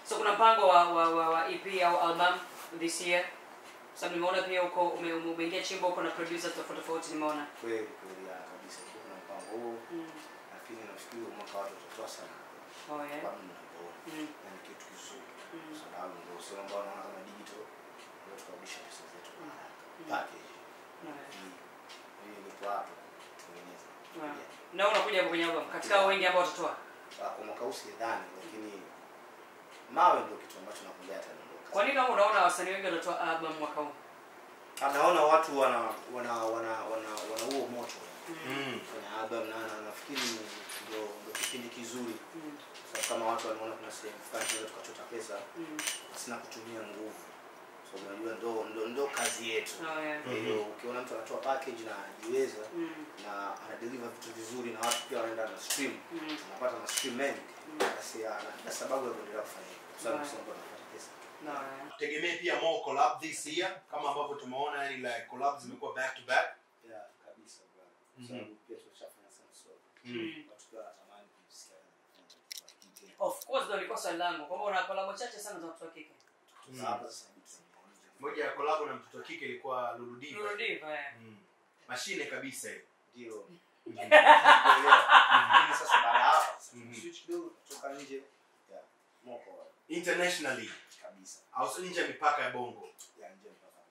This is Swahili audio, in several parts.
So kuna mpango wa EP au album this year? Sababu nimeona pia uko umeingia chimbo uko na producers tofauti nimeona. Kweli kabisa kuna mpango huo. Lakini nafikiri mwaka watu tutatoa sana. Oh yeah. Kwa mimi na ni kitu kizuri. Sababu ndio sio ambao naona kama digital ndio tukabisha pesa zetu. Package. Ni kwa hapo tumenyeza. Na unakuja hapo kwenye album katika wengi ambao watatoa. Kwa mwaka usidhani lakini mawe ndio kitu ambacho nakuja hata ndio. Kwa nini kama unaona wasanii wengi watatoa album mwaka huu? Anaona watu wana huo moto. Kwenye album na nafikiri ndio kipindi kizuri. So kama watu wanaona kuna sehemu fulani tukachota pesa sina kutumia nguvu. So unajua ndo kazi yetu. Hiyo ukiona mtu anatoa package na anajiweza na ana deliver vitu vizuri na watu pia wanaenda na stream. Anapata na stream mengi. Basi na sababu ya kuendelea kufanya hivyo. Kwa sababu sio anapata pesa. Tegemea pia more collab this year kama ambavyo tumeona yani like collabs zimekuwa back to back. Yeah, kabisa bwana. Sababu pia tunashafanya sana so. Watu pia wanatamani kusikia. Of course ndio ilikuwa swali langu. Kwamba una collab chache sana za watu wa kike. Hapa sasa moja ya collab na mtoto wa kike ilikuwa Lulu Diva. Lulu Diva. Mashine kabisa hiyo. Ndio. Sasa baada hapo switch kidogo kutoka nje ya moko internationally kabisa. Au nje ya mipaka ya Bongo. Ya nje mipaka.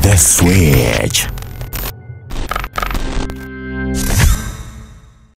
The Switch.